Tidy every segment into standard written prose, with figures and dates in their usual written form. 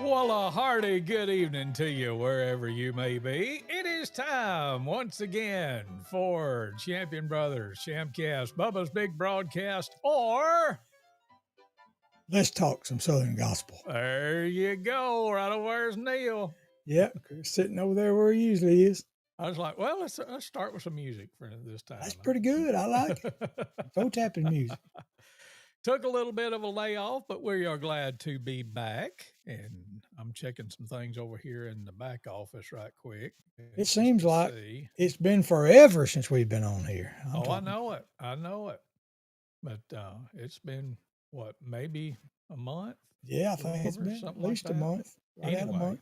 Well, a hearty good evening to you wherever you may be. It is time once again for Champion Brothers, ChampCast, Bubba's Big Broadcast, or Let's talk some Southern gospel. there you go. Right over there's Neal. Yep, Chris sitting over there where he usually is. I was like, well, let's start with some music for this That's time. pretty good. I like it. Toe tapping music. Took a little bit of a layoff, but we are glad to be back. And I'm checking some things over here in the back office right quick It just seems to like see. it's been forever since we've been on here. I'm Oh, I talking. know it. I know it. But it's been what, maybe a month, Yeah, I a little think it's over, been at something like least a that. month, right at a Anyway, month.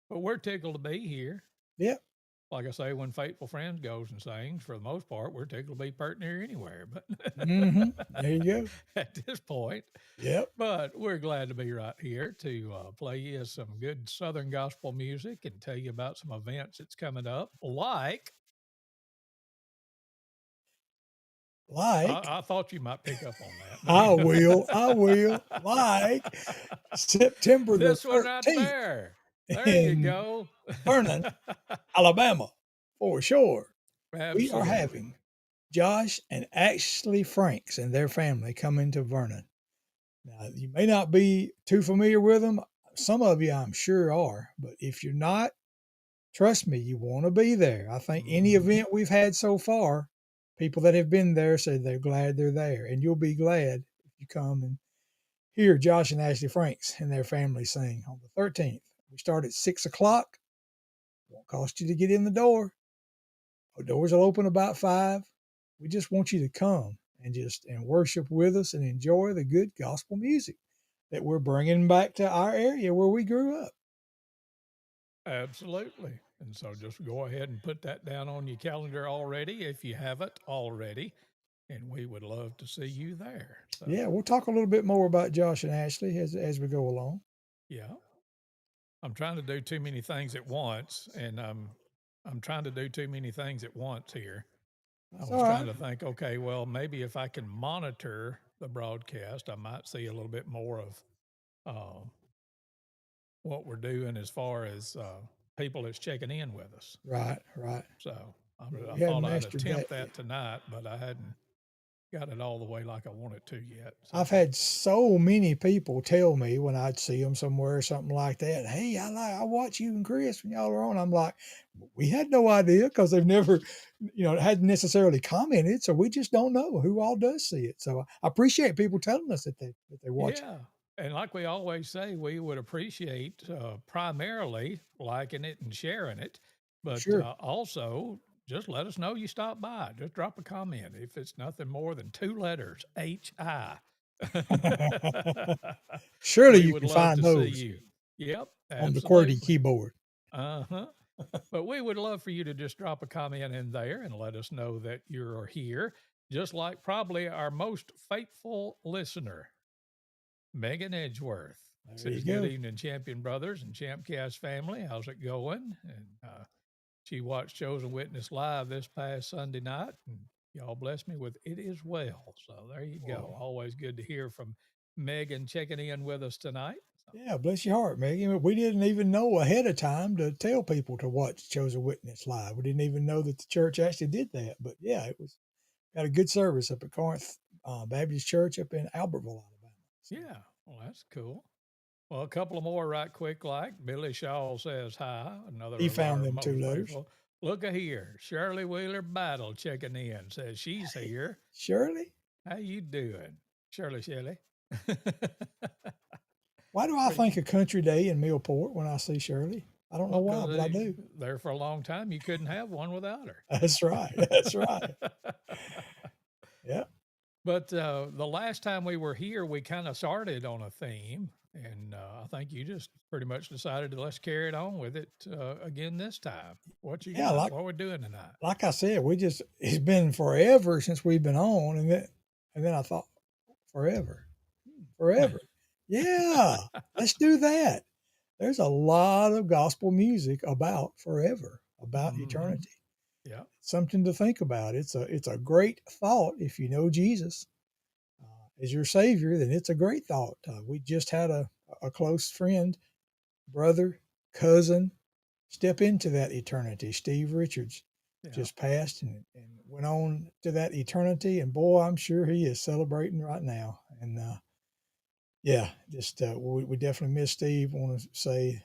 but we're tickled to be here. Yep. Like I say, when Faithful Friends goes and sings, for the most part, we're tickled to be pert near anywhere. But There you go. at this point, Yep. but we're glad to be right here to play you some good Southern gospel music and tell you about some events that's coming up. Like, Like I thought you might pick up on I will. that. I will. Like September the This one right 13th there. There you in go. Vernon, Alabama, for sure. We are Absolutely. having Josh and Ashley Franks and their family coming to Vernon. Now, you may not be too familiar with them. Some of you, I'm sure, are. But if you're not, trust me, you want to be there. I think any Mhm. event we've had so far, people that have been there say they're glad they're there. And you'll be glad if you come and hear Josh and Ashley Franks and their family sing on the 13th. We start at 6 o'clock. Won't cost you to get in the door. Our doors will open about 5. We just want you to come and worship with us and enjoy the good gospel music that we're bringing back to our area where we grew up. Absolutely. And so just go ahead and put that down on your calendar already if you haven't already. And we would love to see you there. So, Yeah, we'll talk a little bit more about Josh and Ashley as we go along. yeah, I'm trying to do too many things at once. And I'm trying to do too many things at once here. I That's all was trying right. to think, okay, well, maybe if I can monitor the broadcast, I might see a little bit more of uh, what we're doing as far as people that's checking in with us. Right, right. So Yeah, I we thought hadn't I'd mastered that attempt that yet. tonight, but I hadn't got it all the way like I wanted to yet. So, I've had so many people tell me when I'd see them somewhere or something like that, "Hey, I watch you and Chris when y'all are on." I'm like, we had no idea because they've never, hadn't necessarily commented, so we just don't know who all does see it. So I appreciate people telling us that they watch it. yeah. And like we always say, we would appreciate primarily liking it and sharing it, but Sure, also just let us know you stopped by. Just drop a comment if it's nothing more than 2 letters, HI. surely We you would can love find to see those you. Yep, on the QWERTY absolutely. keyboard. Uh huh. But we would love for you to just drop a comment in there and let us know that you're here, just like probably our most faithful listener, Megan Edgeworth. There you Says, good go. evening, Champion Brothers and ChampCast family. How's it going? And she watched Chosen Witness live this past Sunday night, and y'all blessed me with it as well. So there you go. Well, Always good to hear from Megan checking in with us tonight. yeah, bless your heart, Megan. We didn't even know ahead of time to tell people to watch Chosen Witness live. We didn't even know that the church actually did that. But yeah, it was got a good service up at Corinth Baptist Church up in Albertville, Alabama. So Yeah, well, that's cool. Well, a couple of more right quick, like Billy Shaw says hi, another he of found our them two most letters. faithful. Look at here, Shirley Wheeler Battle checking in, says she's Hey, here. Shirley, How you doing, Shirley? why do I Because think of Country Day in Millport when I see Shirley? I don't know why, but I do. there for a long time, you couldn't have one without her. That's right. That's right. Yeah. But the last time we were here, we kind of started on a theme, and I think you just pretty much decided to let's carry it on with it again this time. What you Yeah. got? What we're doing tonight? Like I said, it's been forever since we've been on. And then I thought, forever. Forever. Yeah, let's do that. There's a lot of gospel music about forever, about Hmm. eternity. Yeah. Something to think about. It's a great thought if you know Jesus as your Savior. Then it's a great thought. We just had a close friend brother, cousin, step into that eternity. Steve Richards Yeah. just passed and went on to that eternity. And boy, I'm sure he is celebrating right now. And yeah, just we definitely miss Steve. Want to say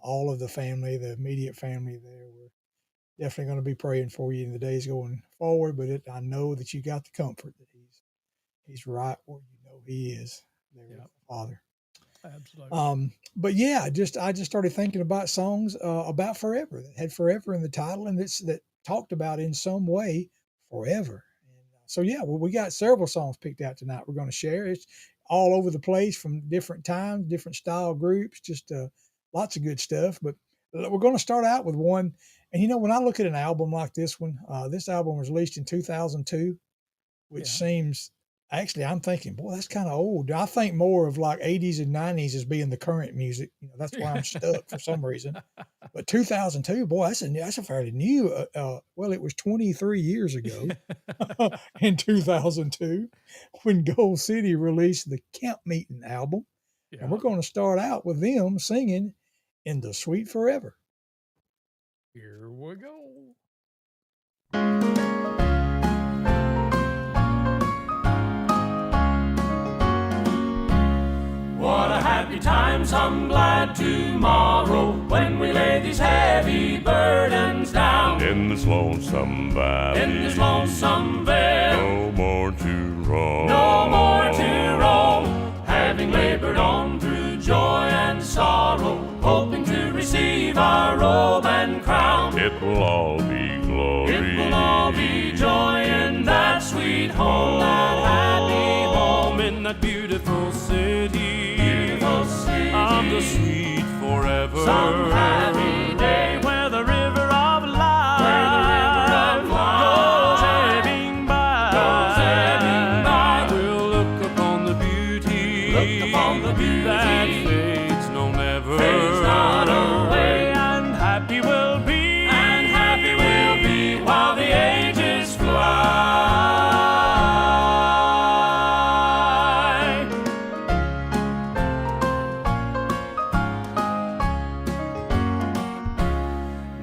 all of the family, the immediate family there, we're definitely going to be praying for you in the days going forward. But I know that you got the comfort that he's right where you know he is there with Yep. the Father. Absolutely. But yeah, I just started thinking about songs about forever that had forever in the title and that talked about in some way forever. And so yeah, well, we got several songs picked out tonight. We're going to share. It's all over the place from different times, different style groups, just lots of good stuff. But we're going to start out with one. And you know, when I look at an album like this one, this album was released in 2002, which Yeah. seems actually I'm thinking, boy, that's kind of old. I think more of like 80s and 90s as being the current music. You know, that's why I'm stuck for some reason. But 2002, boy, that's a fairly new. Well, it was 23 years ago in 2002 when Gold City released the Camp Meeting album, and we're Yeah. going to start out with them singing "In the Sweet Forever." Here we go. What a happy time, some glad tomorrow, when we lay these heavy burdens down. In this lonesome valley, In this lonesome vale, no more to roam. no more to roam. Having labored on through joy and sorrow, hoping to receive our robe and crown. It will all be glory. It will all be joy in that sweet home, that happy home, in that beautiful city, beautiful city of the sweet forever. Some happy day where the river of life, where the river of goes life ebbing by. goes ebbing by. We'll look upon the beauty, Look upon the beauty that fades no never, fades not away. and happy we'll be, and happy we'll be while the ages fly.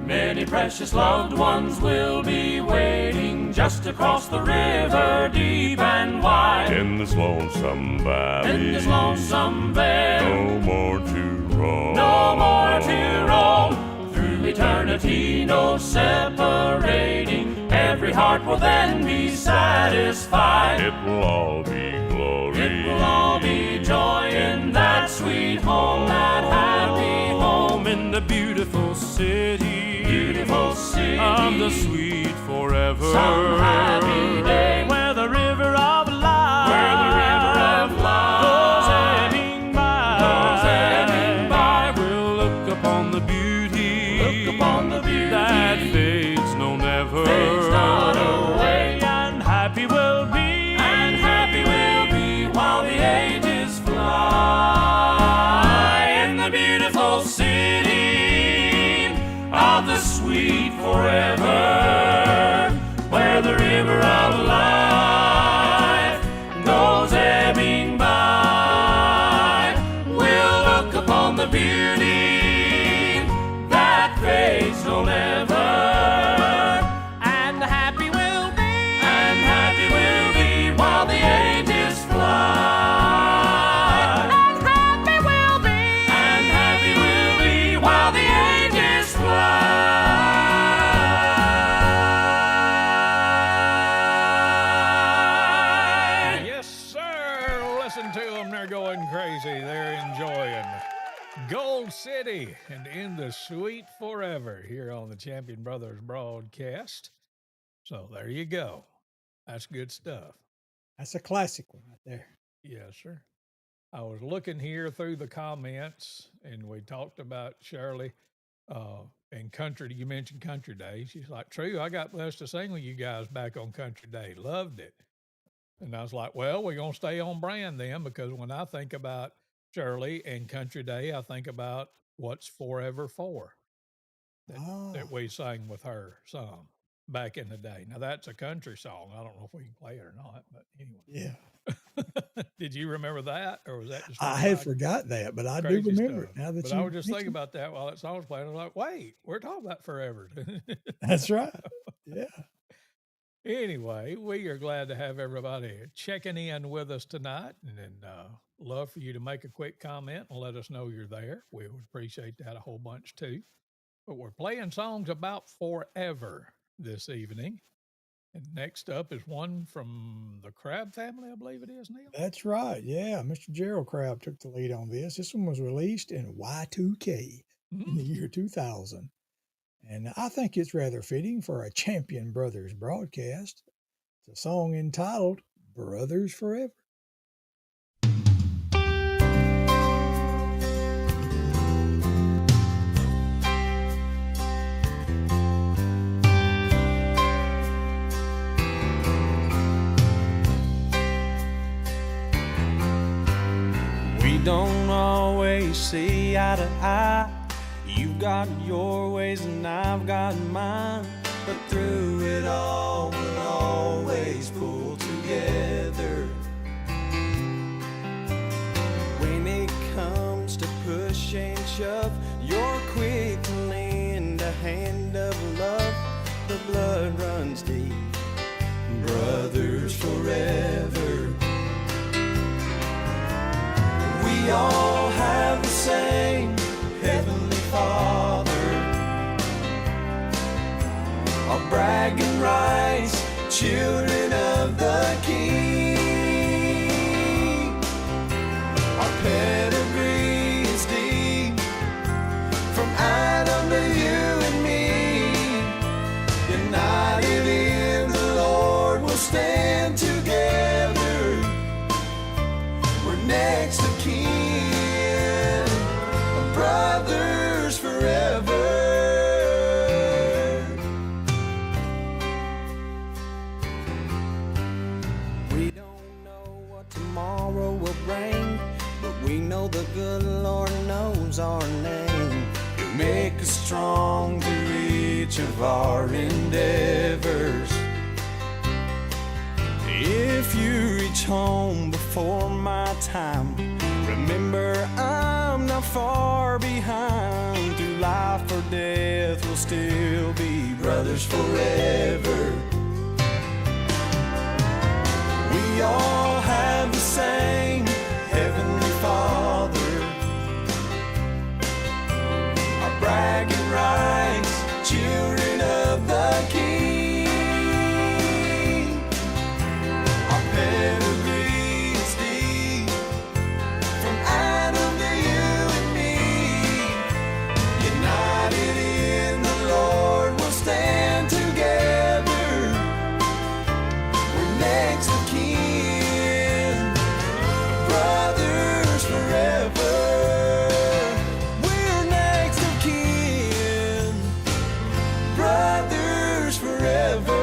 Many precious loved ones will be waiting just across the river deep and wide. in this lonesome valley, In this lonesome vale, no more to roam. no more to roam. Through eternity, no separating. Every heart will then be satisfied. It will all be glory. It will all be joy in that sweet home, that happy home, in the beautiful city, beautiful city of the sweet forever. Some happy day where the river of life, where the river of life goes ebbing by. goes ebbing by. We'll look upon the beauty, Look upon the beauty that fades no never, fades not away. and happy we'll be, And happy we'll be while the ages fly. In the beautiful city of the sweet forever, where the river of life goes ebbing by. We'll look upon the beauty that fades no never. and happy we'll be, And happy we'll be while the ages fly. and happy we'll be, And happy we'll be while the ages fly. Yes, sir. Listen to them. They're going crazy. They're enjoying Gold City and In the Sweet Forever here on the Champion Brothers broadcast. So there you go. That's good stuff. That's a classic one right there. Yes, sir. I was looking here through the comments, and we talked about Shirley and country. You mentioned Country Day. She's like, "True, I got blessed to sing with you guys back on Country Day. Loved it." And I was like, "Well, we're gonna stay on brand then, because when I think about Shirley and Country Day, I think about What's Forever For that we sang with her song back in the day. Now that's a country song. I don't know if we can play it or not, but anyway." Yeah. Did you remember that, or was that just I one of had my forgot that, but I do crazy remember stuff? it now that But I you was just thinking mentioned. about that while that song was playing. I was like, wait, we're talking about forever. That's right. Yeah. Anyway, we are glad to have everybody checking in with us tonight, and love for you to make a quick comment and let us know you're there. We would appreciate that a whole bunch too. But we're playing songs about forever this evening. And next up is one from the Crab family, I believe it is, Neil. That's right. Yeah. Mr. Gerald Crabb took the lead on this. This one was released in Y2K in the year 2000. And I think it's rather fitting for a Champion Brothers broadcast. It's a song entitled Brothers Forever. We don't always see eye to eye. You've got your ways and I've got mine. But through it all, we'll always pull together. When it comes to push and shove, you're quick to lend a hand of love. The blood runs deep. Brothers forever. We all have the same Heavenly Father. Our bragging rights, children of the King. Our pedigree is deep, from Adam to you and me. United in the Lord, we'll stand together. We're next of kin, brothers forever. We don't know what tomorrow will bring, but we know the good Lord knows our name. He'll make us strong through each of our endeavors. If you reach home before my time, remember I'm not far behind. Through life or death, we'll still be brothers forever. We all have the same Heavenly Father. Our bragging rights, children of the King. Our pedigree is deep, from Adam to you and me. United in the Lord, we'll stand together. We're next of kin, brothers forever. We're next of kin, brothers forever.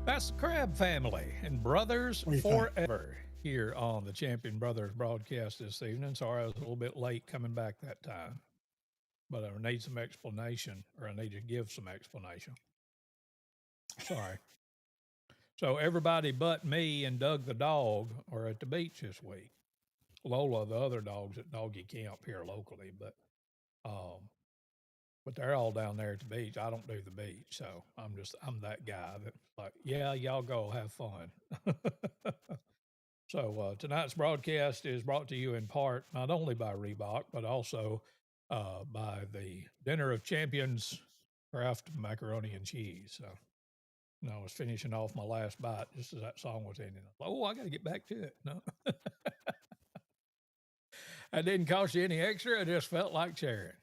That's the Crab family and Brothers What do you think? Forever here on the Champion Brothers broadcast this evening. Sorry I was a little bit late coming back that time, but I need some explanation, or I need to give some explanation. Sorry. So everybody but me and Doug the dog are at the beach this week. Lola, the other dog's at doggy camp here locally, but they're all down there at the beach. I don't do the beach, so I'm that guy that's like, yeah, y'all go have fun. So tonight's broadcast is brought to you in part not only by Reebok, but also by the Dinner of Champions Kraft macaroni and cheese. So, and I was finishing off my last bite just as that song was ending. I thought, oh, I got to get back to it. No, I didn't cost you any extra. I just felt like sharing.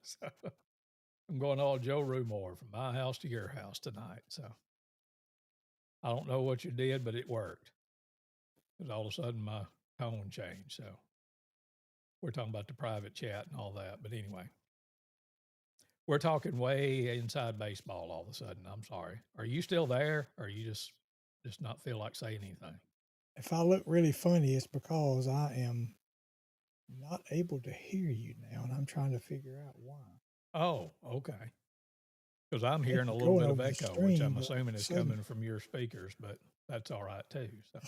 So I'm going all Joe Rumore from my house to your house tonight. So I don't know what you did, but it worked. Because all of a sudden my tone changed. So we're talking about the private chat and all that. But anyway, we're talking way inside baseball all of a sudden. I'm sorry. Are you still there? Or you just not feel like saying anything? If I look really funny, it's because I am not able to hear you now, and I'm trying to figure out why. Oh, okay. Because I'm If hearing a you're little going bit of over the echo, which stream, I'm but all of assuming a is sudden, coming from your speakers, but that's all right too. So,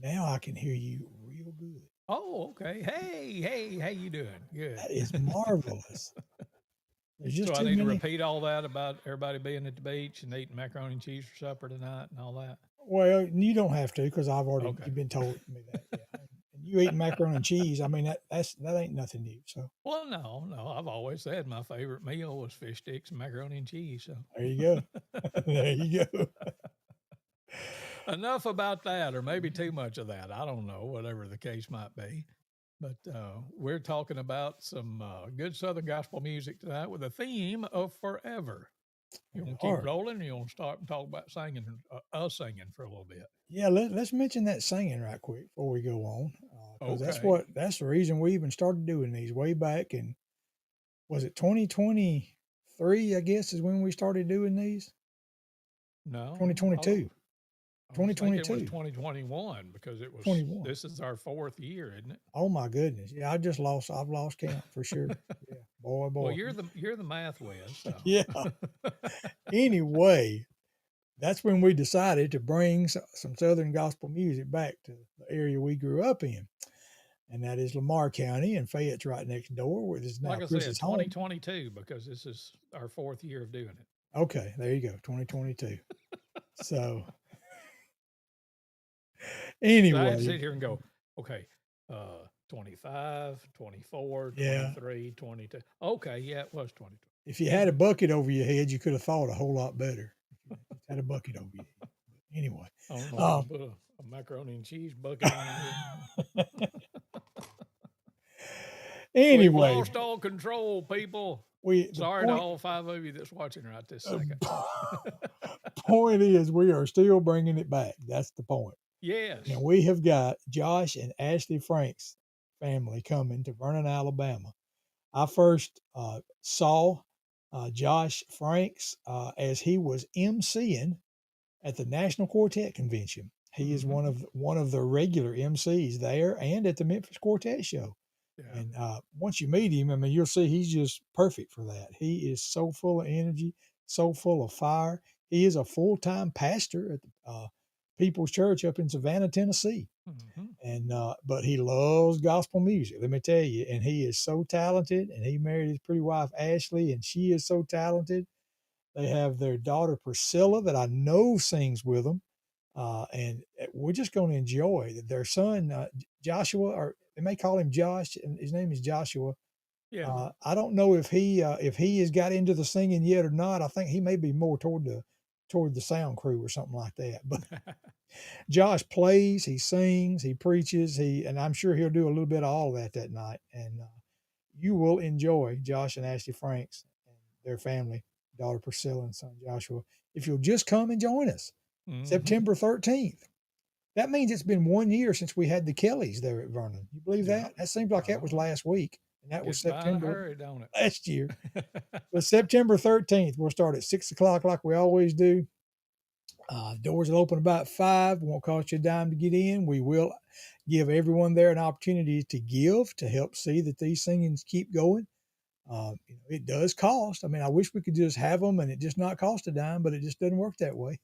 now I can hear you real good. oh, okay. Hey, how you doing? Good. That is marvelous. There's just So I too need to many. repeat all that about everybody being at the beach and eating macaroni and cheese for supper tonight and all that. Well, you don't have to because I've already Okay. you've been told me that. Yeah, and you eat macaroni and cheese. I mean that ain't nothing new. So Well, no. I've always said my favorite meal was fish sticks and macaroni and cheese. So there you go. There you go. enough about that, or maybe too much of that. I don't know, whatever the case might be. But we're talking about some good Southern gospel music tonight with a theme of forever. You want to keep Or rolling, or you want to start and talk about singing, us singing for a little bit? yeah, let's mention that singing right quick before we go on, because Okay. that's the reason we even started doing these way back in, was it 2023? I guess is when we started doing these. No, 2022, I was thinking it was 2022, 2021 because it was. 21. This is our fourth year, isn't it? Oh my goodness. Yeah, I've lost count for sure. Yeah. Boy, Well, boy. you're the math whiz, so. Yeah. Anyway, that's when we decided to bring some Southern gospel music back to the area we grew up in. And that is Lamar County, and Fayette's right next door, where this is now Like I Chris's said, home. 2022 because this is our fourth year of doing it. Okay, there you go, 2022. So So I had to anyway, sit here and go, okay, 25, 24, yeah, 23, 22. Okay, yeah, it was 22. if you had a bucket over your head, you could have thought a whole lot better. If you had a bucket over your head. But anyway, I don't know if I put a macaroni and cheese bucket on your head. We've anyway, lost all control, people. the Sorry to all 5 of you that's watching right this second. point is we are still bringing it back. That's the point. Yes. And we have got Josh and Ashley Frank's family coming to Vernon, Alabama. I first saw Josh Franks as he was emceeing at the National Quartet Convention. He is one of the regular MCs there and at the Memphis Quartet Show. Yeah. And once you meet him, I mean, you'll see he's just perfect for that. He is so full of energy, so full of fire. He is a full-time pastor at the People's Church up in Savannah, Tennessee. And but he loves gospel music, let me tell you. And he is so talented. And he married his pretty wife Ashley, and she is so talented. They have their daughter Priscilla that I know sings with them, and we're just going to enjoy their son Joshua, or they may call him Josh, and his name is Joshua. Yeah. I don't know if he has got into the singing yet or not. I think he may be more toward the sound crew or something like that. But Josh plays, he sings, he preaches, and I'm sure he'll do a little bit of all that night. And you will enjoy Josh and Ashley Franks and their family, daughter Priscilla and son Joshua, if you'll just come and join us. September 13th. That means it's been 1 year since we had the Kellys there at Vernon. You believe that? That seems like that was last week. And that was September hurry, don't it? last year. But September 13th, we'll start at 6 o'clock like we always do. Doors will open about 5. Won't cost you a dime to get in. We will give everyone there an opportunity to give to help see that these singings keep going. It does cost. I mean, I wish we could just have them and it just not cost a dime, but it just doesn't work that way.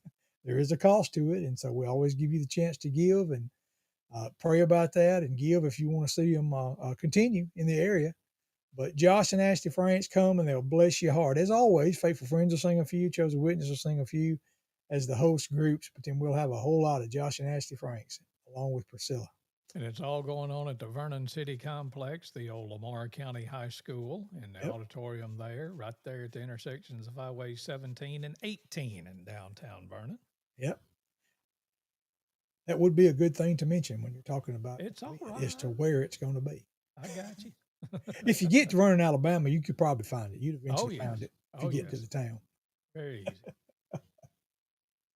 There is a cost to it. And so we always give you the chance to give and pray about that and give if you want to see them continue in the area. But Josh and Ashley Franks come and they'll bless your heart. As always, Faithful Friends will sing a few, Chosen Witness will sing a few as the host groups, but then we'll have a whole lot of Josh and Ashley Franks along with Priscilla. And it's all going on at the Vernon City Complex, the old Lamar County High School, in the auditorium there, right there at the intersections of Highway 17 and 18 in downtown Vernon. Yep. That would be a good thing to mention when you're talking about it's all right. as to where it's going to be. I got you. If you get to Vernon, Alabama, you could probably find it. You'd eventually found it if you get to the town. Very easy.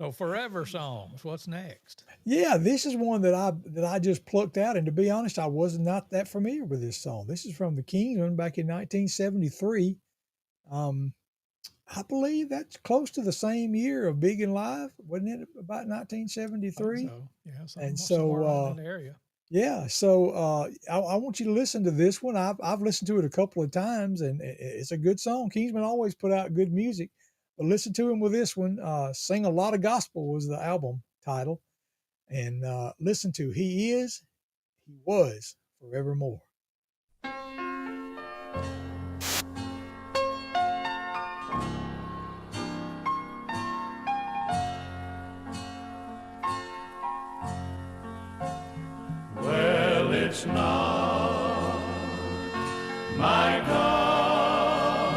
So Forever Songs, what's next? Yeah, this is one that I just plucked out, and to be honest, I was not that familiar with this song. This is from the Kingsmen back in 1973. I believe that's close to the same year of Big and Live, wasn't it? About 1973. So. Yeah, and somewhere around so in the area. Yeah, so I want you to listen to this one. I've listened to it a couple of times, and it's a good song. Kingsman always put out good music, but listen to him with this one. "Sing a Lot of Gospel" was the album title, and listen to "He Is, He Was Forevermore." Well, it's not my God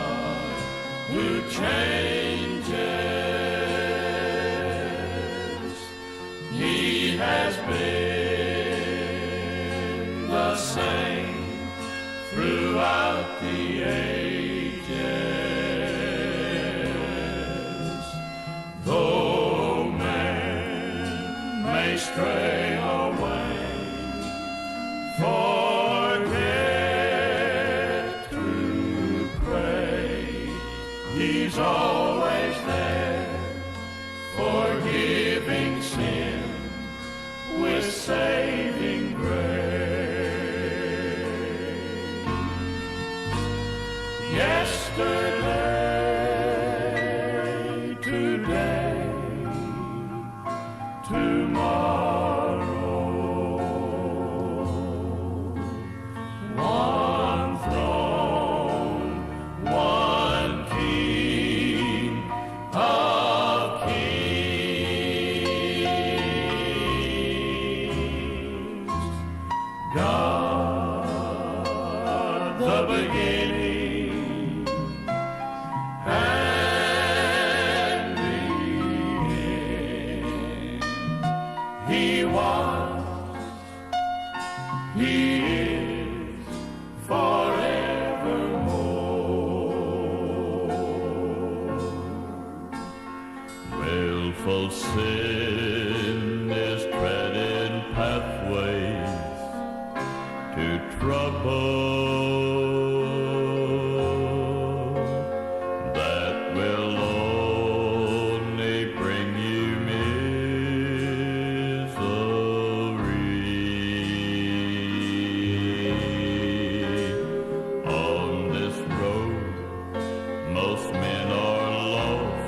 who changes. He has been the same throughout the ages. Though man may stray away, forget to pray, He's always there, forgiving sin with saving grace. Yesterday, today, tomorrow, one throne, one King of kings. God, the beginning and the end. He was, He is forevermore. Willful sin is treading pathways to trouble that will only bring you misery. On this road, most men are lost.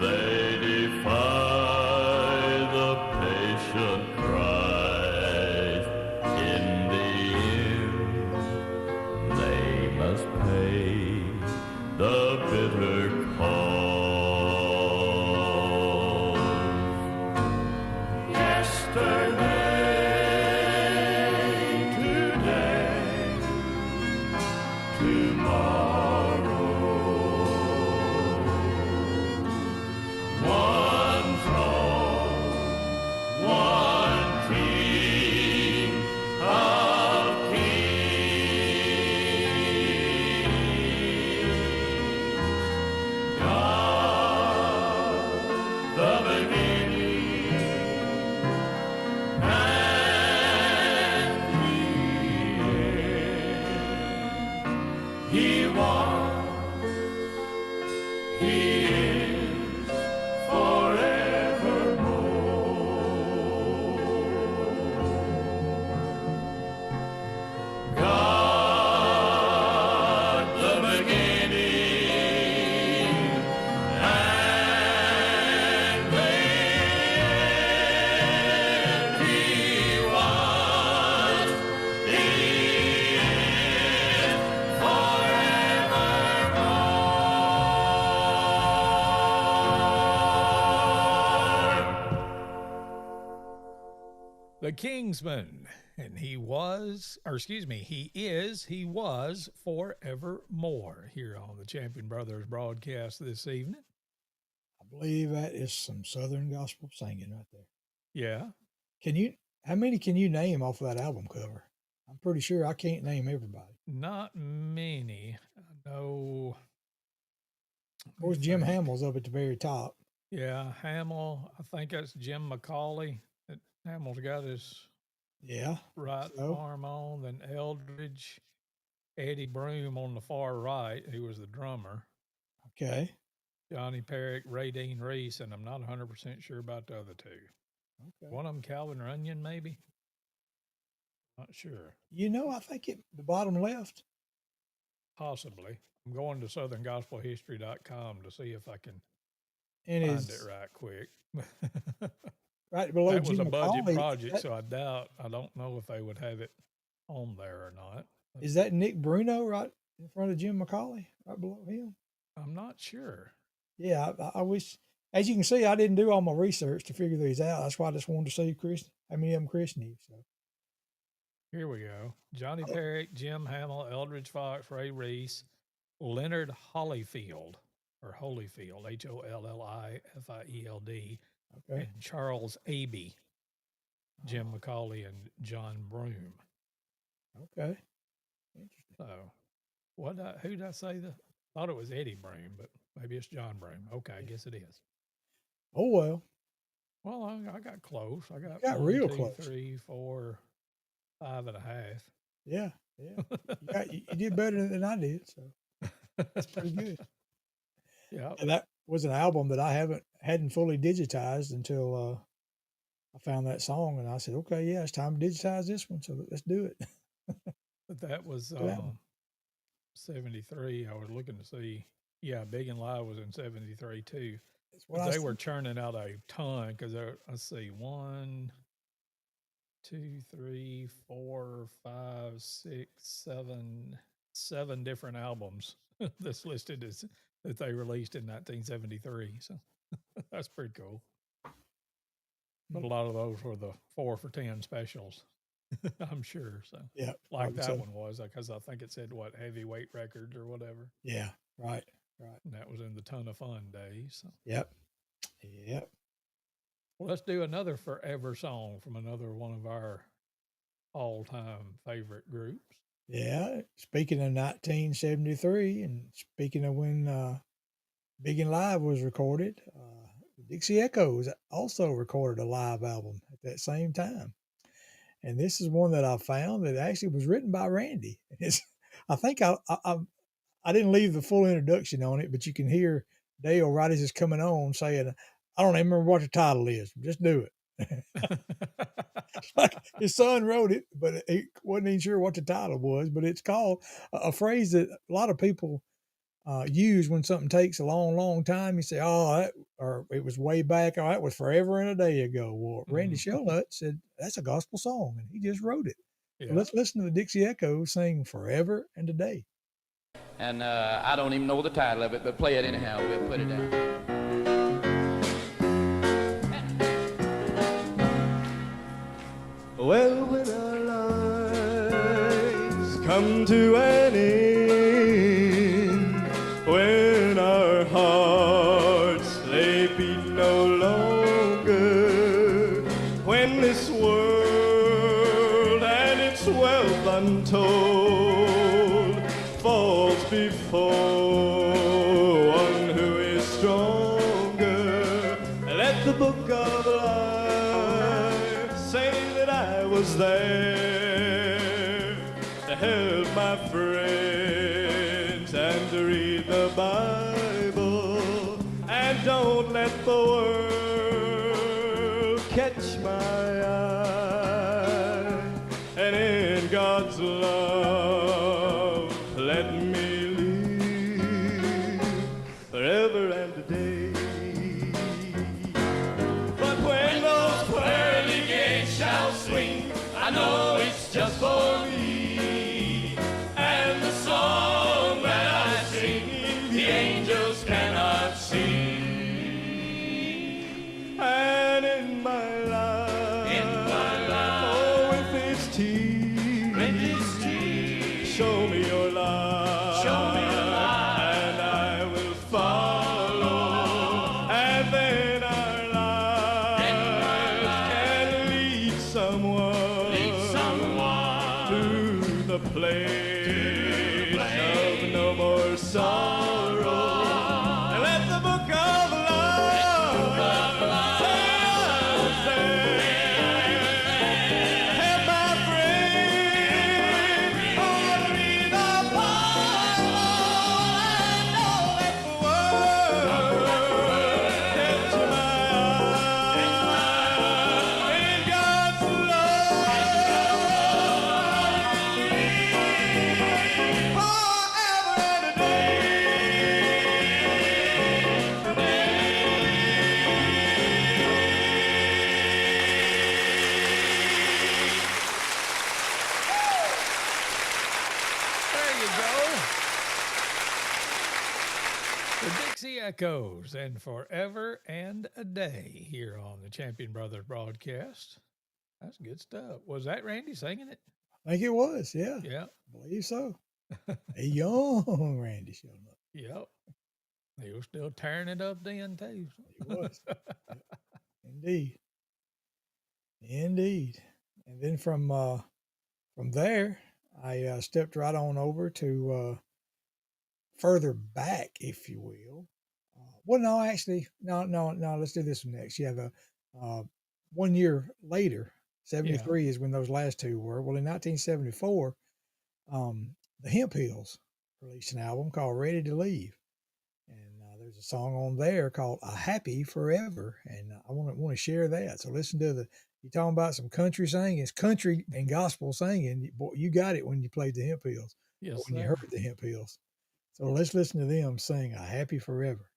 They defy the patient Christ. In the end, they must pay the bitter cost. Yesterday, today, tomorrow, one throne, one King of kings. God, the beginning and the end. He was, He is forevermore. God, the beginning and the end. He was, He is forevermore. The Kingsman, and he was forevermore here on the Champion Brothers broadcast this evening. I believe that is some Southern gospel singing right there. Yeah. How many can you name off of that album cover? I'm pretty sure I can't name everybody. Not many. I know. Of course, Jim Hamill's up at the very top. Yeah, Hamill. I think that's Jim McCauley. Hamill's got his right arm on. Then Eldridge, Eddie Broom on the far right, who was the drummer. Okay. Johnny Perrick, Ray Dean Reese, and I'm not 100% sure about the other two. Okay. One of them, Calvin Runyon, maybe. Not sure. I think the bottom left. Possibly. I'm going to southerngospelhistory.com to see if I can And find it is right quick. right below That was Jim a budget McCauley. project, so I don't know if they would have it on there or not. Is that Nick Bruno right in front of Jim McCauley, right below him? I'm not sure. Yeah, I wish. As you can see, I didn't do all my research to figure these out. That's why I just wanted to see how many of them Chris knew. So Here we go. Johnny Perrick, Jim Hamill, Eldridge Fox, Ray Reese, Leonard Holyfield, or Holyfield, Hollifield, okay, and Charles Abey, Jim McCauley, and John Broome. okay, interesting. So, who did I say? Thought it was Eddie Broome, but maybe it's John Broome. Okay, I guess it is. Oh well. Well, I got close. I got, got 1, real 2, close. 3, 4, 5.5. Yeah, yeah. You did better than I did, so that's pretty good. Yeah, And that was an album that I hadn't fully digitized until I found that song, and I said, okay, yeah, it's time to digitize this one, so let's do it. but that was Good album. 73. I was looking to see. Yeah, Big and Live was in 73 too. That's what But I they were said. churning out a ton because let's see, 1, 2, 3, 4, 5, 6, 7 different albums that's listed as that they released in 1973. So that's pretty cool. But a lot of those were the 4 for $10 specials, I'm sure. So Yeah, like probably that so. one was because I think it said what heavyweight records or whatever, Yeah, right. and that was in the Ton of Fun days. So. Yep. Well, let's do another forever song from another one of our all-time favorite groups. Yeah. Speaking of 1973, and speaking of when Big and Live was recorded, the Dixie Echoes also recorded a live album at that same time. And this is one that I found that actually was written by Randy. I think I didn't leave the full introduction on it, but you can hear Dale right as it's coming on saying, I don't even remember what the title is. Just do it. Like his son wrote it, but he wasn't even sure what the title was. But it's called a phrase that a lot of people use when something takes a long, long time. You say, or it was way back. Oh, that was forever and a day ago. Well, Randy Shellnut said, that's a gospel song, and he just wrote it. Yeah. So let's listen to the Dixie Echoes sing Forever and a Day. And I don't even know the title of it, but play it anyhow. We'll put it down. Well, when our lives come to an end, when our hearts they beat no longer, when this world and its wealth untold falls before one who is stronger, let the book of life say that I was there to help my friends and to read the Bible, and don't let the world catch my eye, and in God's love let me live forever and a day. But when those pearly gates shall swing, I know it's just for me, and the song that I sing the angels cannot sing. And in my life, oh, with its tears, show me your light, and I will follow, and then our lives can lead someone to the place of no more sorrow. And let the book of life say I was there. Help my friend, oh, read the Bible, and don't let the world catch my eye. In God's love, echoes and forever and a day here on the Champion Brothers broadcast. That's good stuff. Was that Randy singing it? I think it was. Yeah. Yeah. I believe so. A young Randy showed up. Yep. He was still tearing it up then, too. He was. Yep. Indeed. Indeed. And then from there, I stepped right on over to further back, if you will. Well, no, actually, no. Let's do this one next. Yeah, the 1 year later, 73 is when those last two were. Well, in 1974, the Hemp Hills released an album called "Ready to Leave," and there's a song on there called "A Happy Forever," and I want to share that. So listen to you're talking about some country singing. It's country and gospel singing. Boy, you got it when you played the Hemp Hills. Yes, when you heard the Hemp Hills. So let's listen to them sing "A Happy Forever."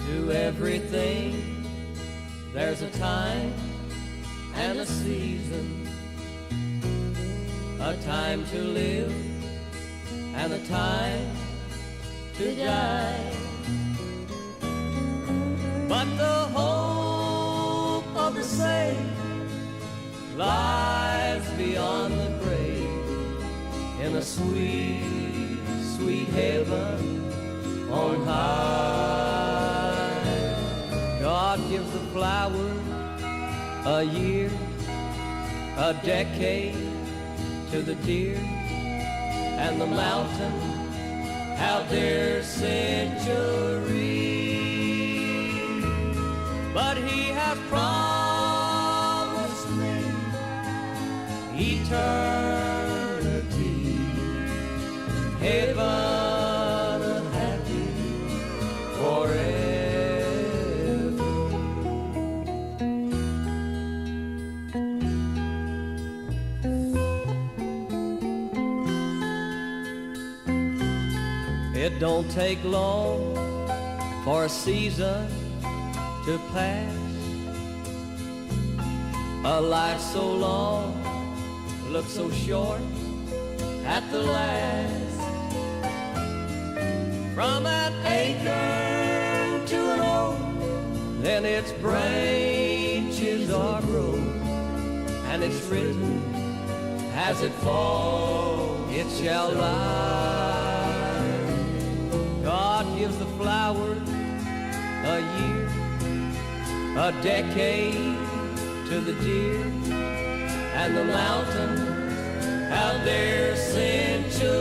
To everything, there's a time and a season, a time to live and a time to die. But the hope of the saint lies beyond the grave in a sweet, sweet heaven on high. God gives the flower a year, a decade to the deer, and the mountain out their centuries. But he has promised me eternity, heaven and happy forever. It don't take long for a season to pass. A life so long looks so short at the last. From an acre to an oak, then its branches are grown, and it's written, as it falls, it shall rise. God gives the flower a year, a decade to the deer, and the mountain out their centuries.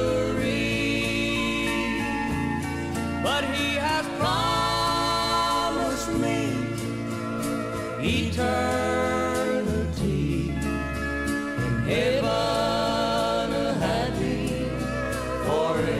But he has promised me eternity in heaven, a happy forever.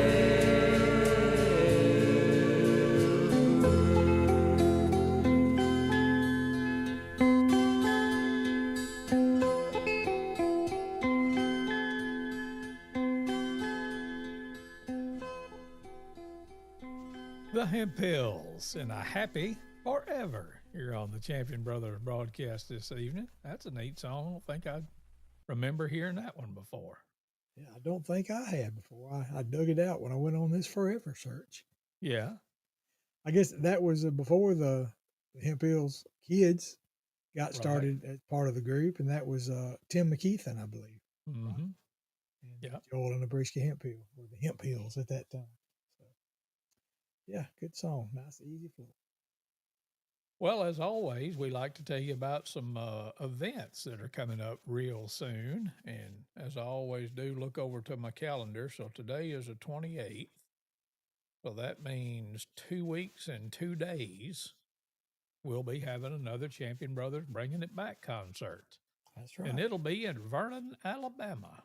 The Hemp Hills and A Happy Forever here on the Champion Brothers broadcast this evening. That's a neat song. I don't think I remember hearing that one before. Yeah, I don't think I had before. I dug it out when I went on this forever search. Yeah. I guess that was before the Hemp Hills kids got started as part of the group, and that was Tim McKeithen, I believe. Mm-hmm. Right? And Yeah. Joel and the Briska Hemp Hill, or the Hemp Hills at that time. So, yeah, good song. Nice, easy flow. Well, as always, we like to tell you about some events that are coming up real soon. And as I always do, look over to my calendar. So today is the 28th. So that means 2 weeks and 2 days, we'll be having another Champion Brothers Bringing It Back concert. That's right. And it'll be in Vernon, Alabama.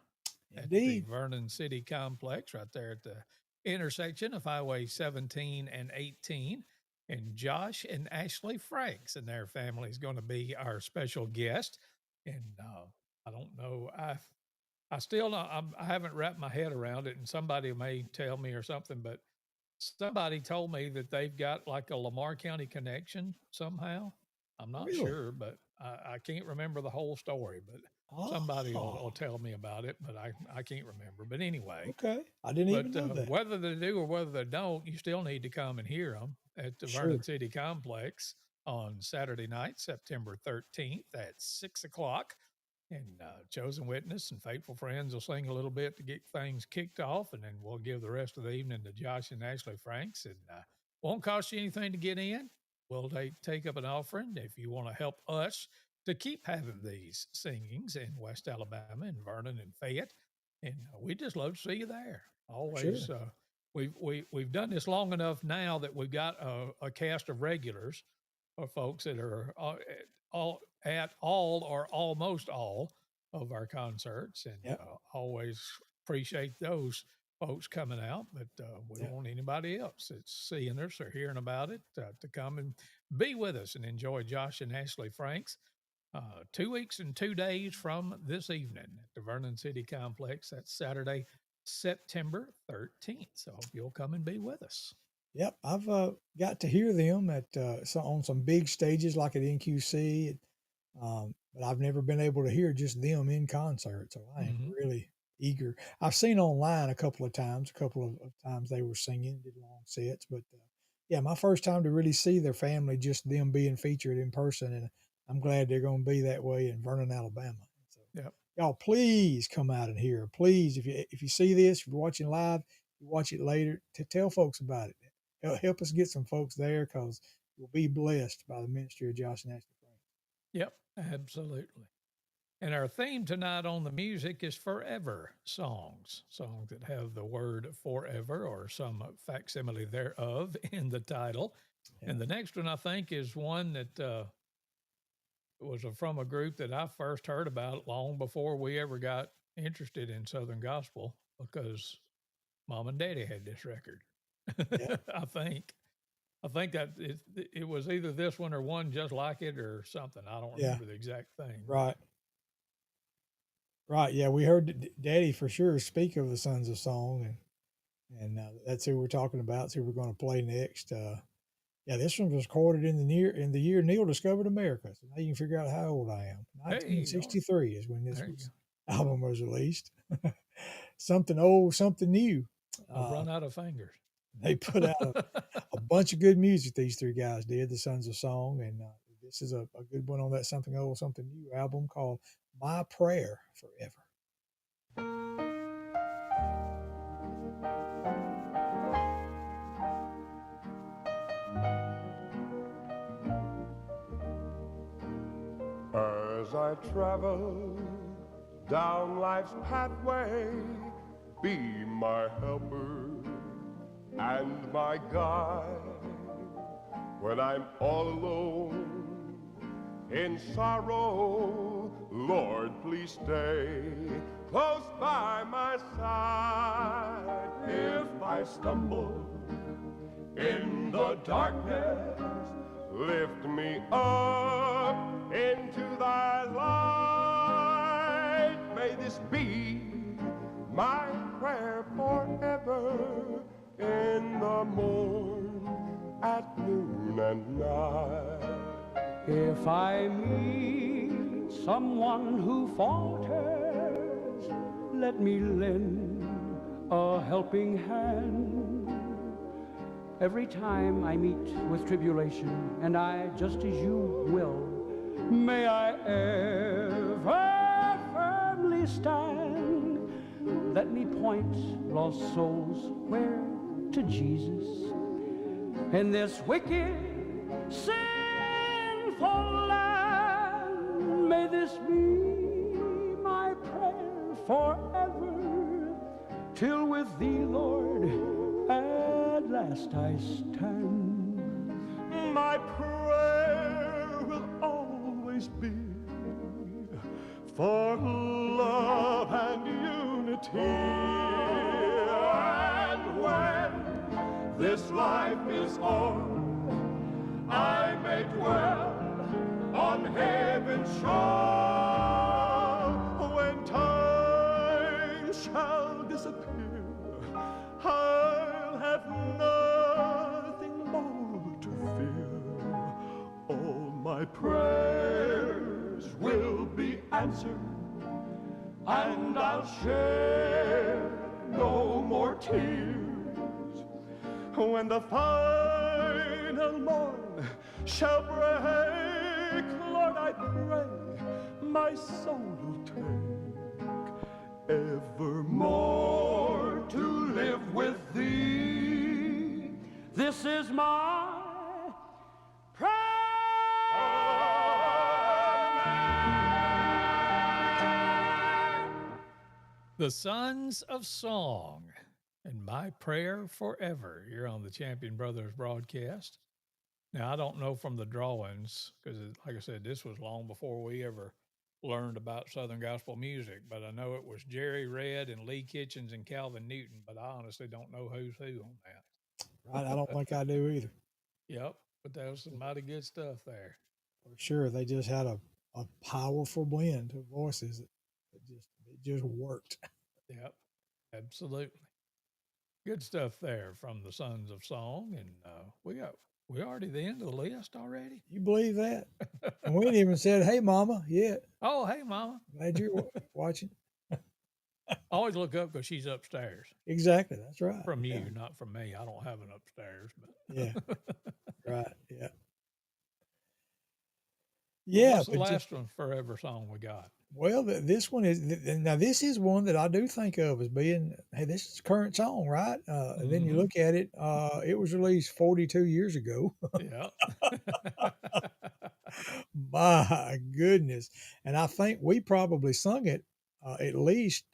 Indeed. At the Vernon City Complex right there at the intersection of Highway 17 and 18. And Josh and Ashley Franks and their family is going to be our special guest. And I don't know. I still not, I haven't wrapped my head around it, and somebody may tell me or something, but somebody told me that they've got like a Lamar County connection somehow. I'm not Really? sure, but I can't remember the whole story. But somebody will tell me about it, but I can't remember. But anyway, Okay. I didn't even but know that. whether they do or whether they don't, you still need to come and hear them at the Sure. Vernon City Complex on Saturday night, September 13th at 6 o'clock. And Chosen Witness and Faithful Friends will sing a little bit to get things kicked off, and then we'll give the rest of the evening to Josh and Ashley Franks. And won't cost you anything to get in. We'll take up an offering if you want to help us to keep having these singings in West Alabama and Vernon and Fayette. And we just love to see you there. Always. Sure. We've done this long enough now that we've got a cast of regulars or folks that are all at all or almost all of our concerts, and Yep. Always appreciate those folks coming out. But we Yep. want anybody else that's seeing us or hearing about it to come and be with us and enjoy Josh and Ashley Franks. 2 weeks and 2 days from this evening at the Vernon City Complex. That's Saturday, September 13th. So hope you'll come and be with us. Yep, I've got to hear them at on some big stages like at NQC, but I've never been able to hear just them in concert. So I am really eager. I've seen online a couple of times. A couple of times they were singing, did long sets, but yeah, my first time to really see their family, just them being featured in person, and I'm glad they're going to be that way in Vernon, Alabama. So y'all, please come out and hear. Please, if you see this, if you're watching live, you watch it later, to tell folks about it. Help us get some folks there, because we'll be blessed by the ministry of Josh and Ashley Franks. Yep, absolutely. And our theme tonight on the music is forever songs that have the word forever or some facsimile thereof in the title. Yeah. And the next one, I think, is one that was from a group that I first heard about long before we ever got interested in Southern gospel, because Mom and Daddy had this record. Yeah. I think that it was either this one or one just like it or something. I don't remember the exact thing. Right. Yeah, we heard Daddy for sure speak of the Sons of Song, and that's who we're talking about. That's who we're going to play next. Yeah, this one was recorded in the year Neal discovered America. So now you can figure out how old I am. 1963 is when this album was released. Something old, something new. I've run out of fingers. They put out a bunch of good music. These three guys did, the Sons of Song, and this is a good one on that Something Old, Something New album called My Prayer Forever. As I travel down life's pathway, be my helper and my guide. When I'm all alone in sorrow, Lord, please stay close by my side. If I stumble in the darkness, lift me up into thy light. May this be my prayer forever, in the morn, at noon and night. If I meet someone who falters, let me lend a helping hand. Every time I meet with tribulation, and I, just as you will, may I ever firmly stand. Let me point lost souls where? To Jesus. In this wicked, sinful land, may this be my prayer forever, till with thee, Lord, at last I stand. My prayer will always be for love and unity. And when this life is o'er, I may dwell on heaven's shore. When time shall disappear, I'll have nothing more to fear. All my my prayers will be answered, and I'll shed no more tears. When the final morn shall break, Lord, I pray my soul will take evermore to live with thee. This is my prayer. The Sons of Song and My Prayer Forever. You're on the Champion Brothers broadcast. Now, I don't know from the drawings, because like I said, this was long before we ever learned about Southern gospel music, but I know it was Jerry Red and Lee Kitchens and Calvin Newton, but I honestly don't know who's who on that. Right? I don't think I do either. Yep, but that was some mighty good stuff there. For sure. They just had a powerful blend of voices. It just worked. Yep, absolutely. Good stuff there from the Sons of Song, and we're already the end of the list already. You believe that? And we ain't even said, "Hey, Mama," yet. Oh, hey, Mama. Glad you're watching. Always look up because she's upstairs. Exactly. That's right. From you, not from me. I don't have an upstairs, but Yeah. Right. Yeah. Yeah. What's the last one, Forever song we got? Well, this one is now. This is one that I do think of as being, hey, this is a current song, right? And then you look at it. It was released 42 years ago. Yeah. My goodness! And I think we probably sung it at least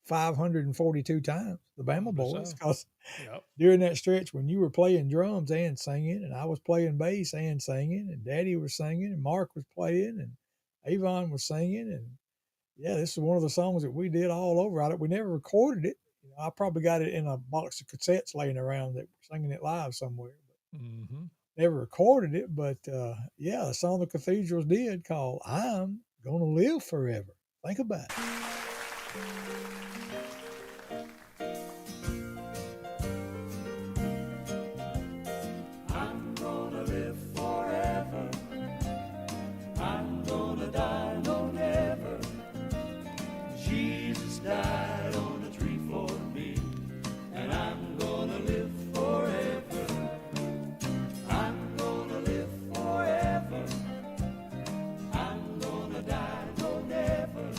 542 times. The Bama Boys, because Yep. during that stretch when you were playing drums and singing, and I was playing bass and singing, and Daddy was singing, and Mark was playing, and Avon was singing, and yeah, this is one of the songs that we did all over. We never recorded it. You know, I probably got it in a box of cassettes laying around that we're singing it live somewhere. But never recorded it. But yeah, the song the Cathedrals did called "I'm Gonna Live Forever." Think about it. I'm gonna live forever. I'm gonna die, no never. Jesus died on the tree for me, and I'm gonna live forever. I'm gonna live forever. I'm gonna die, no never.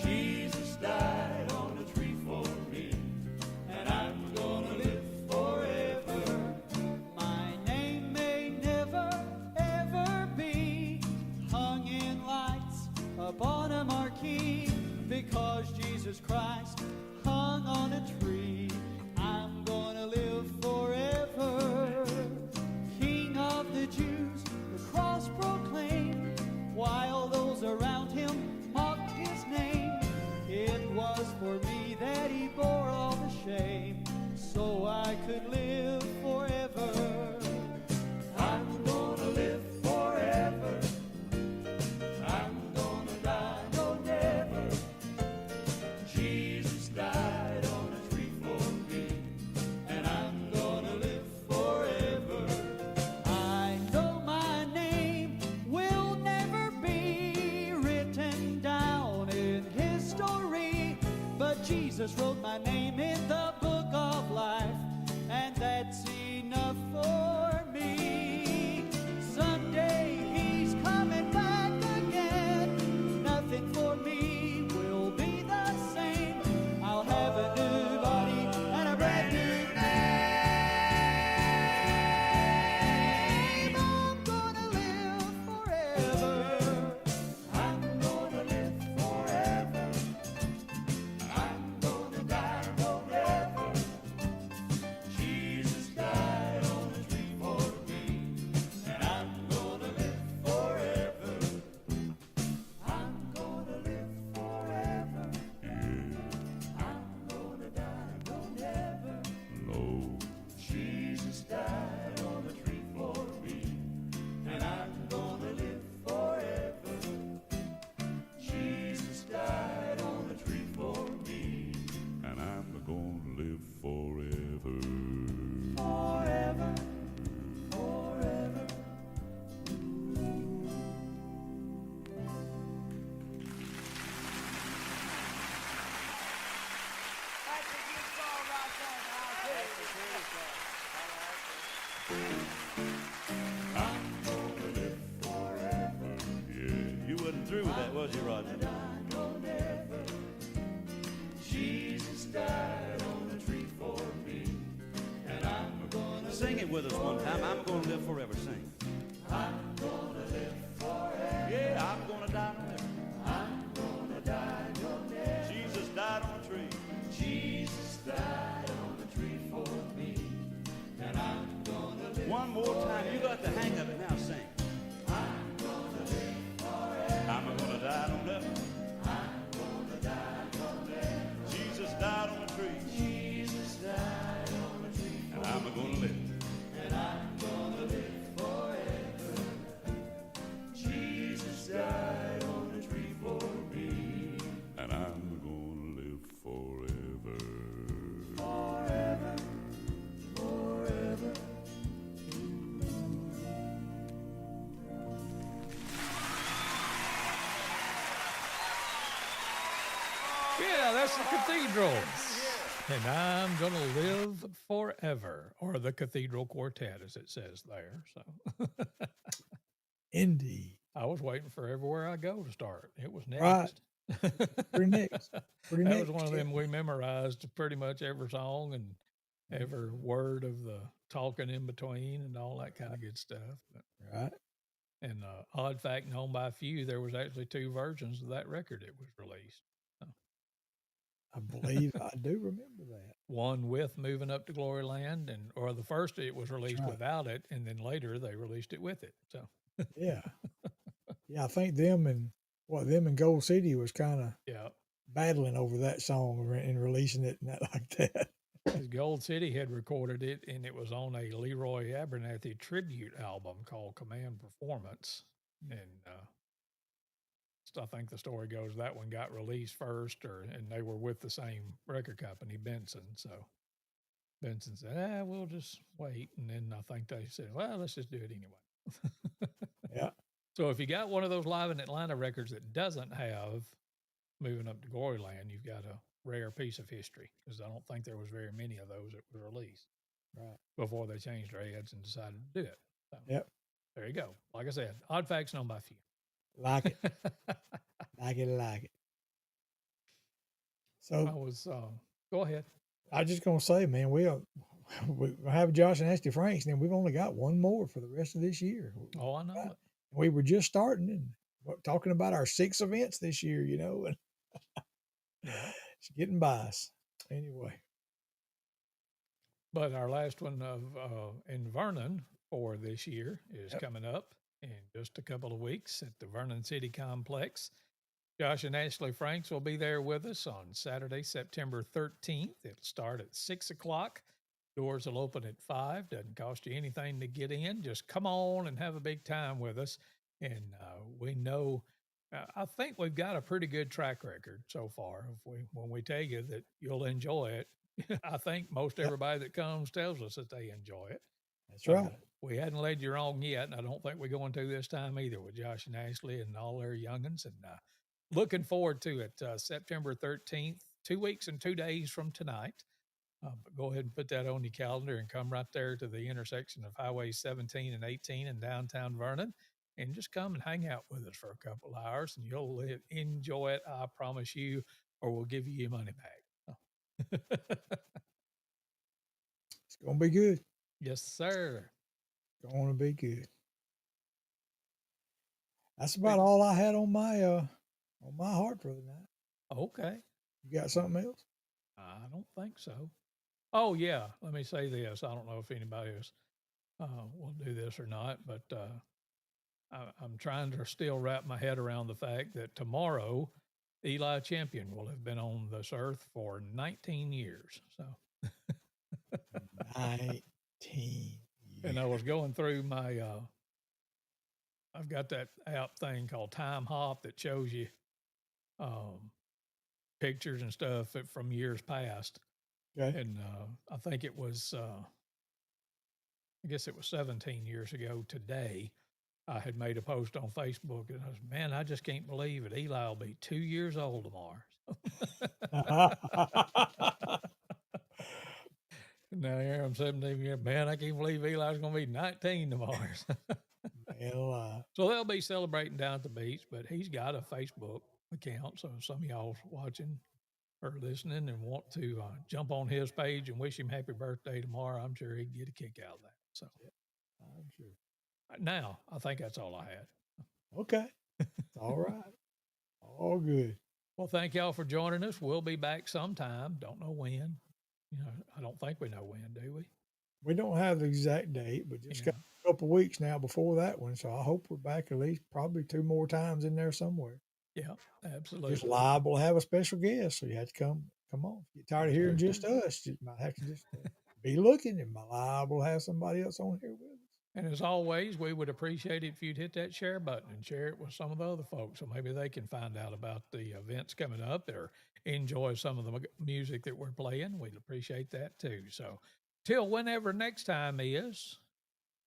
Jesus died on the tree for me, and I'm gonna live forever. My name may never, ever be hung in lights upon a marquee, because Jesus Christ hung on a tree. I'm gonna live forever. King of the Jews, the cross proclaimed, while those around him mocked his name. It was for me that he bore all the shame, so I could live forever. I'm gonna live forever. I'm gonna die, no never. Jesus died on a tree for me, and I'm gonna live forever. I know my name will never be written down in history, but Jesus wrote my name in the book of life, and that's enough for me. Someday he's coming back again. Nothing for me will be the same. I'll have a new body and a brand new name. I'm gonna live forever. I'm gonna live forever. I'm gonna die, no never. Jesus died on the tree for me, and I'm gonna live forever. I'm gonna live forever. I'm gonna die, no never. No. Jesus died on the tree for me, and I'm gonna live forever. Jesus died on the tree for me, and I'm gonna live forever. Forever, forever. Yeah, you wasn't through with that, was you, Roger? Jesus died on the tree for me, and I'm gonna sing it with us one time. I'm gonna live forever. Sing. I'm gonna live forever. Yeah, I'm gonna die forever. I'm gonna die forever. Jesus died on a tree. Jesus died on the tree for me, and I'm gonna live. One more time. You got the hang of it now. Sing. I'm gonna live forever. I'm gonna die on that. I'm gonna die forever. Jesus died on a tree. Jesus died on a tree. And I'm gonna live. And I'm gonna live forever. Jesus died on a tree for me. And I'm gonna live forever. Forever. Forever. Yeah, that's the Cathedral. And I'm going to live forever, or the Cathedral Quartet, as it says there. So Indeed. I was waiting for Everywhere I Go to start. It was next. Right. Pretty next. Pretty That next. was one of them we memorized pretty much every song and every word of the talking in between and all that kind of good stuff. But, Right. and odd fact, known by a few, there was actually 2 versions of that record that was released. I believe I do remember that. One with Moving Up to Glory Land, or the first it was released right. without it, and then later they released it with it. So Yeah. Yeah, I think them and Gold City was kind of yeah, battling over that song and releasing it and that like that. 'cause Gold City had recorded it, and it was on a Leroy Abernathy tribute album called Command Performance, and I think the story goes that one got released first, and they were with the same record company, Benson. So Benson said, we'll just wait. And then I think they said, well, let's just do it anyway. Yeah. So if you got one of those Live in Atlanta records that doesn't have Moving Up to Glory Land, you've got a rare piece of history, because I don't think there was very many of those that were released Right. before they changed their heads and decided to do it. So Yep. there you go. Like I said, odd facts known by few. Like it. Like it. I So was, go ahead. I was just gonna say, man, we have Josh and Ashley Franks, and then we've only got one more for the rest of this year. Oh, I know it. We were just starting and talking about our 6 events this year, and it's getting by us. Anyway. But our last one of in Vernon for this year is coming up in just a couple of weeks at the Vernon City Complex. Josh and Ashley Franks will be there with us on Saturday, September 13th. It'll start at 6 o'clock. Doors will open at 5. Doesn't cost you anything to get in. Just come on and have a big time with us. And we know, I think we've got a pretty good track record so far. When we tell you that you'll enjoy it, I think most everybody that comes tells us that they enjoy it. That's right. We hadn't led you wrong yet, and I don't think we're going to this time either with Josh and Ashley and all their youngins. And looking forward to it. September 13th, 2 weeks and 2 days from tonight. But go ahead and put that on your calendar and come right there to the intersection of Highway 17 and 18 in downtown Vernon, and just come and hang out with us for a couple of hours, and you'll enjoy it, I promise you, or we'll give you your money back. It's gonna be good. Yes, sir. It's gonna be good. That's about all I had on my heart for the night. Okay. You got something else? I don't think so. Oh, yeah. Let me say this. I don't know if anybody else will do this or not, but I'm trying to still wrap my head around the fact that tomorrow Eli Champion will have been on this earth for 19 years. So 19 years. And I was going through my, I've got that app thing called Time Hop that shows you pictures and stuff from years past. Okay. And I think it was, I guess it was 17 years ago today. I had made a post on Facebook, and I was, man, I just can't believe it. Eli will be 2 years old tomorrow. Now here I'm them 17 years. Man, I can't believe Eli's going to be 19 tomorrow. Hell, So they'll be celebrating down at the beach, but he's got a Facebook account. So if some of y'all watching or listening and want to jump on his page and wish him happy birthday tomorrow, I'm sure he'd get a kick out of that. So I'm sure. now I think that's all I had. Okay. All right. All good. Well, thank y'all for joining us. We'll be back sometime. Don't know when. I don't think we know when, do we? We don't have the exact date, but just Yeah. got a couple of weeks now before that one. So I hope we're back at least probably 2 more times in there somewhere. Yeah, absolutely. Just liable to have a special guest, so you have to come on. If you're tired of hearing just us, you might have to just be looking. It might liable to have somebody else on here with us. And as always, we would appreciate it if you'd hit that share button and share it with some of the other folks, so maybe they can find out about the events coming up or enjoy some of the music that we're playing. We'd appreciate that too. So till whenever next time is,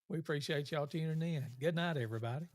we appreciate y'all tuning in. Good night, everybody.